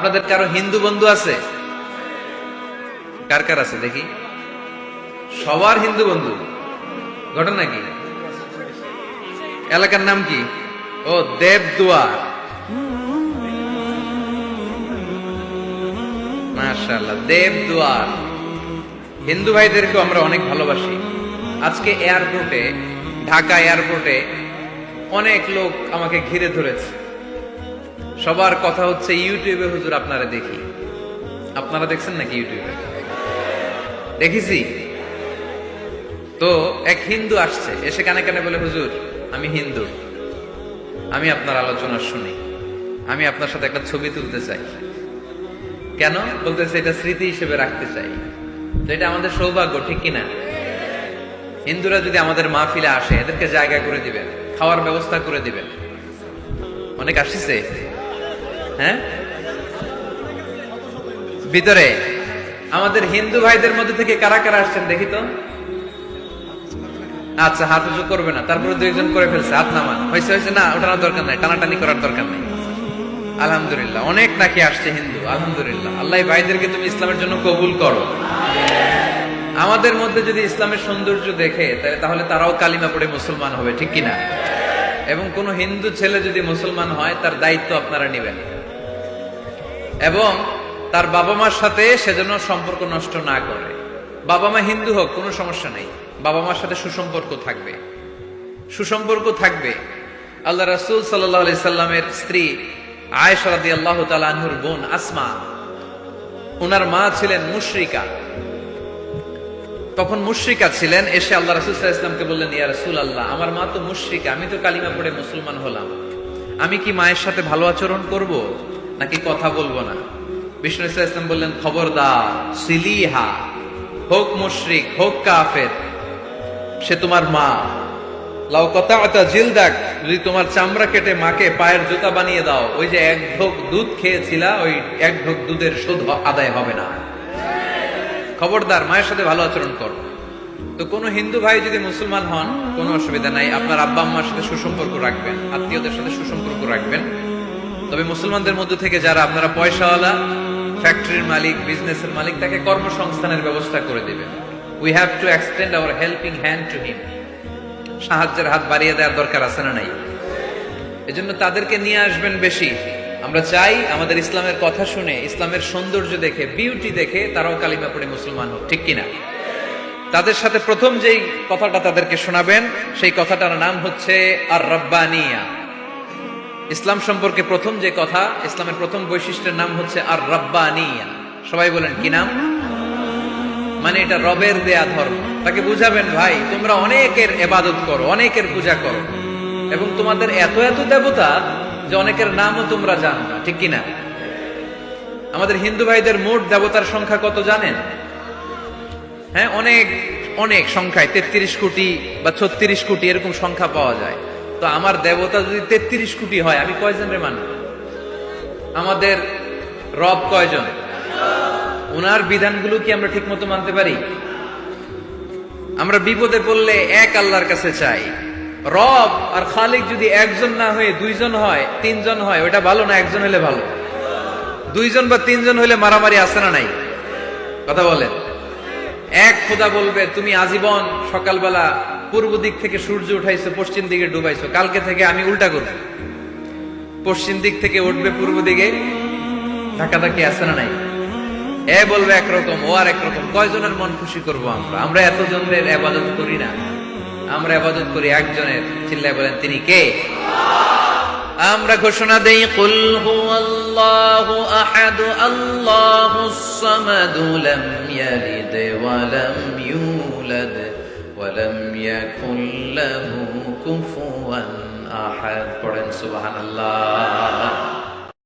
আপনাদের কারো হিন্দু বন্ধু আছে? কার কার আছে দেখি? সবার হিন্দু বন্ধু। ঘটনা কি? এলাকার নাম কি? ও দেবদুয়ার। মাশাআল্লাহ, দেবদুয়ার। হিন্দু ভাইদেরকে আমরা অনেক ভালোবাসি। আজকে এয়ারপোর্টে, ঢাকা এয়ারপোর্টে অনেক লোক আমাকে ঘিরে ধরেছে। সবার কথা হচ্ছে ইউটিউবে হুজুর আপনারা দেখি। আপনারা দেখছেন নাকি ইউটিউবে? দেখেছি তো। এক হিন্দু আসছে, এসে কানে কানে বলে, হুজুর আমি হিন্দু, আমি আপনার আলোচনা শুনি, আমি আপনার সাথে একটা ছবি তুলতে চাই। কেন? বলতেছে এটা স্মৃতি হিসেবে রাখতে চাই। তো এটা আমাদের সৌভাগ্য, ঠিক কিনা? হিন্দুরা যদি আমাদের মাহফিলে আসে, এদেরকে জায়গা করে দিবেন, খাওয়ার ব্যবস্থা করে দিবেন। অনেক আসছে, হ্যাঁ, ভিতরে। আমাদের হিন্দু ভাইদের মধ্যে থেকে কারা কারা আসছেন দেখি তো। আচ্ছা, হাত উঁচু করবে না, তারপরে দুইজন করে ফেলছে, হাত নামান। হয়েছে হয়েছে, না ওঠানোর দরকার নাই, টানাটানি করার দরকার নাই। আলহামদুলিল্লাহ, অনেক নাকি আসছে হিন্দু। আলহামদুলিল্লাহ, আল্লাহ ভাইদেরকে তুমি ইসলামের জন্য কবুল করো। আমাদের মধ্যে যদি ইসলামের সৌন্দর্য দেখে, তাহলে তারাও কালিমা পড়ে মুসলমান হবে, ঠিক কিনা? এবং কোন হিন্দু ছেলে যদি মুসলমান হয়, তার দায়িত্ব আপনারা নেবেন, এবং তার বাবা মার সাথে সেজন্য সম্পর্ক নষ্ট না করে। বাবা মা হিন্দু হোক, কোনো সমস্যা নেই, বাবা মার সাথে সুসম্পর্ক থাকবে, সুসম্পর্ক থাকবে। আল্লাহ রাসূল সাল্লাল্লাহু আলাইহি সাল্লামের স্ত্রী আয়েশা রাদিয়াল্লাহু তাআলা আনহুর বোন আসমা, ওনার মা ছিলেন মুশরিকা। তখন মুশরিকা ছিলেন, এসে আল্লাহ রাসূল সাল্লাল্লাহু আলাইহি ওয়াসাল্লামকে বললেন, ইয়া রাসূলুল্লাহ, আমার মা তো মুশরিকা, আমি তো কালিমা পড়ে মুসলমান হলাম, আমি কি মায়ের সাথে ভালো আচরণ করব নাকি কথা বলবো না? বিষ্ণু সাল্লাল্লাহু আলাইহি ওয়াসাল্লাম বললেন, খবরদার, সিলিহা, হোক মুশরিক হোক কাফের, সে তোমার মা। লাউ কাতাআতা জিলদাক, যদি তোমার চামড়া কেটে মাকে পায়ের জুতা বানিয়ে দাও, ওই যে এক ঢোক দুধ খেয়েছিলা, ওই এক ঢোক দুধের শোধ আদায় হবে না। খবরদার, মায়ের সাথে ভালো আচরণ করো। তো কোন হিন্দু ভাই যদি মুসলমান হন, কোনো অসুবিধা নাই, আপনার আব্বা আম্মার সাথে সুসম্পর্ক রাখবেন, আত্মীয়দের সাথে সুসম্পর্ক রাখবেন। তবে মুসলমানদের মধ্যে থেকে যারা আপনারা পয়সাওয়ালা, ফ্যাক্টরির মালিক, বিজনেসের মালিক, তাকে কর্মসংস্থানের ব্যবস্থা করে দিবেন। We have to extend hour helping hand to him. সাহায্যের হাত বাড়িয়ে দেওয়ার দরকার আছে না নাই? এজন্য তাদেরকে নিয়ে আসবেন বেশি। আমরা চাই আমাদের ইসলামের কথা শুনে, ইসলামের সৌন্দর্য দেখে, বিউটি দেখে তারাও কালিমা পড়ে মুসলমান হোক, ঠিক কিনা? তাদের সাথে প্রথম যেই কথাটা তাদেরকে শোনাবেন, সেই কথাটার নাম হচ্ছে আর রাব্বানিয়া। ইসলাম সম্পর্কে প্রথম যে কথা, ইসলামের প্রথম বৈশিষ্ট্যের নাম হচ্ছে আর রাব্বানিয়া। সবাই বলেন কি নাম? মানে এটা রবের দেয়া ধর্ম। তাকে বুঝাবেন, ভাই তোমরা অনেকের ইবাদত করো, অনেকের পূজা করো, এবং তোমাদের এত এত দেবতা যে অনেকের নামও তোমরা জানো না, ঠিক কিনা? আমাদের হিন্দু ভাইদের মোট দেবতার সংখ্যা কত জানেন? হ্যাঁ, অনেক অনেক সংখ্যায়, 33 কোটি বা 36 কোটি এরকম সংখ্যা পাওয়া যায়। তো আমার দেবতা যদি 33 কোটি হয়, আমি কয়জন রে মানব? আমাদের রব কয়জন? ওনার বিধানগুলো কি আমরা ঠিক মতো মানতে পারি? আমরা বিপদে পড়লে এক আল্লাহর কাছে চাই। রব আর খালিক যদি একজন না হয়ে দুইজন হয়, তিনজন হয়, ওটা ভালো না একজন হলে ভালো? দুইজন বা তিনজন হলে মারামারি আছে না নাই? কথা বলেন। এক খোদা বলবে, তুমি আজীবন সকালবেলা পূর্ব দিক থেকে সূর্য উঠাইছো, পশ্চিম দিকে ডুবাইছো, কালকে থেকে আমি উল্টা করব, পশ্চিম দিক থেকে উঠবে পূর্ব দিকে, ধাক্কাধাক্কি আছে না নাই? এ বলবে একরকম, ও আর একরকম। কয়জনের মন খুশি করব আমরা? আমরা এতজনের ইবাদত করি না, আমরা ইবাদত করি একজনের। চিল্লায় বলেন, তিনি কে? আমরা ঘোষণা দেই, কুল হুয়াল্লাহু আহাদ, আল্লাহুস সামাদ, লাম ইয়ালিদ ওয়া লাম ইউলাদ ওয়া লাম ইয়াকুল লাহু কুফুয়ান আহাদ। পড়েন সুবহানাল্লাহ।